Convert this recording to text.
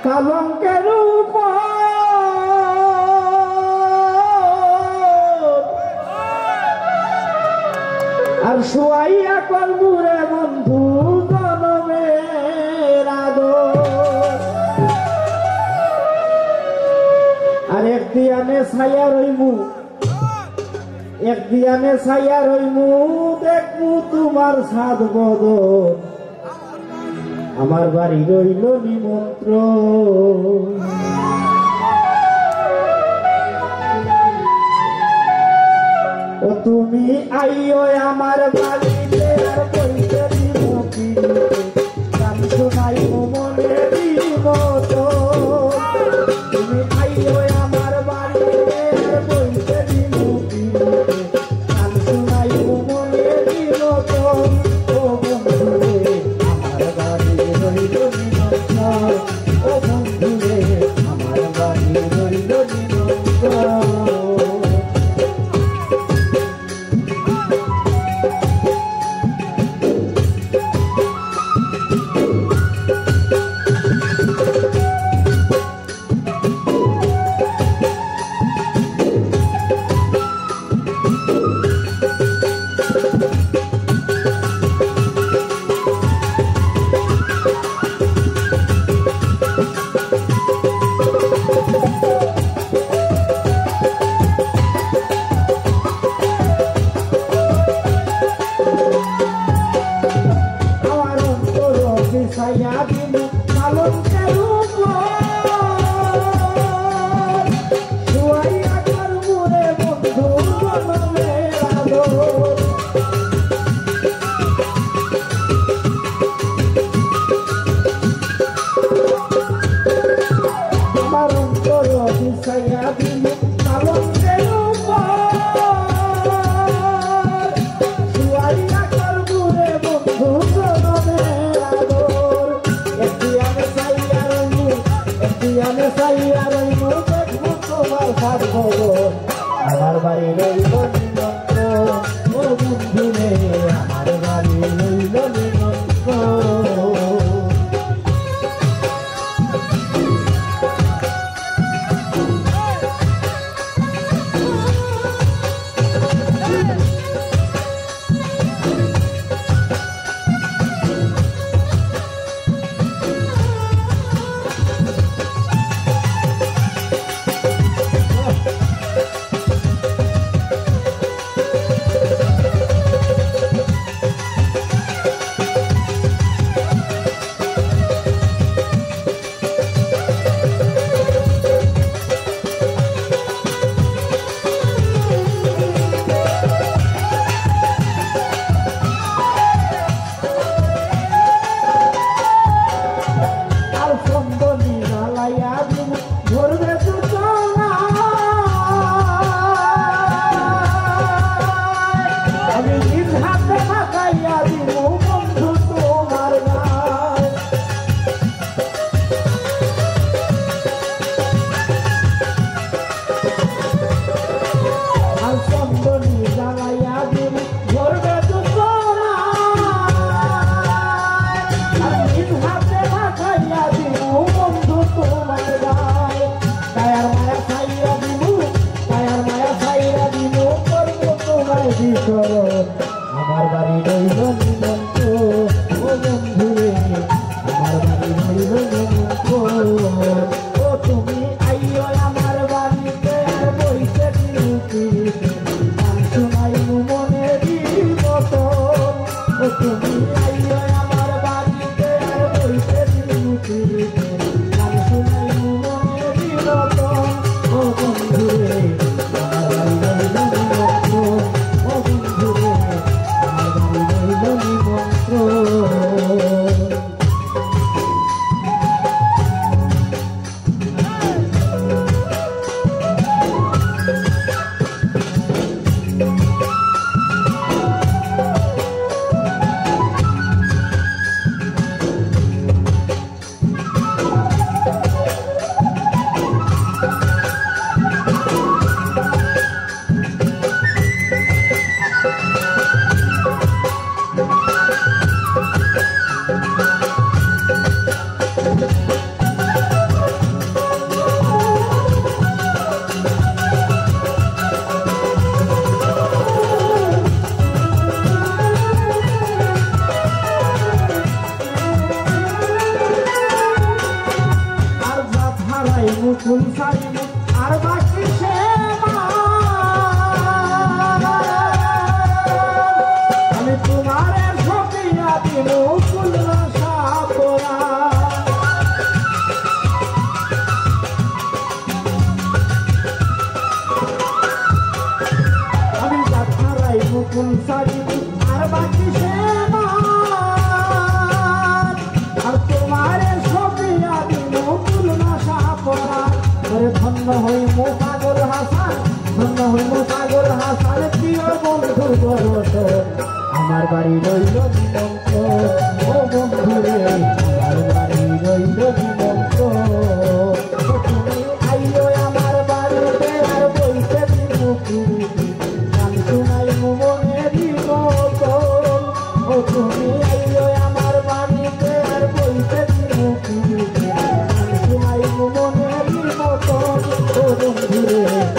কলঙ্কের উপর আর শুয়াইয়া কলমুরে বন্ধু জনমের আদর আর একদিয়ানে ছায়া রইমু একদিয়ানে ছায়া রইমু দেখমু তোমার সাদ বদন আমার বাড়ি রইল নিমন্ত্রণ ও তুমি আইও আমার বাড়িতে আর বইতে দিব গান শোনাই মনে দিব তুমি আইও আমার বাড়িতে আর বইতে দিব গান শোনাই মনে দিব ও বন্ধু আমার বাড়ি রইল নিমন্ত্রণ ও বন্ধু আমার বাড়ি রইল নিমন্ত্রণ আমার বাড়ি রইল নিমন্ত্রণ ও বন্ধু রে আমার বাড়ি রইল নিমন্ত্রণ আমার বাড়ি রইল নিমন্ত্রণ ও বন্ধু রে আমার বাড়ি রইল নিমন্ত্রণ ও তুমি আইও আমার বাড়িতে আর বইতে গান শোনাই মনে দিব ও তুমি আইও আমার বাড়িতে আর বইতে গান শোনাই মনে দিব ও বন্ধু রে আমার বাড়ি রইল নিমন্ত্রণ ও বন্ধু রে আমার বাড়ি রইল নিমন্ত্রণ মুকুল সারি আর বাকি সেবা আমি তোমারে সপিয়া দিব ফুল সাপরা আমি যাত্রাই মুকুল সারি আর বাকি সেবা আর তোমারে সপিয়া দিব ফুল সাপরা ধন্য হই মোসাগর হাসান ধন্য হই মোসাগর হাসান প্রিয় বন্ধু জগত আমার বাড়ি রইল দিগন্ত ও বন্ধু রে আমার বাড়ি রইল দিগন্ত তুমি আইলো আমার বাড়িতে আর বইতে দিব গান শুনাই মনে দিব ও তুমি আইলো আমার বাড়িতে আর বইতে দিব গান শুনাই মনে দিব ও বন্ধু রে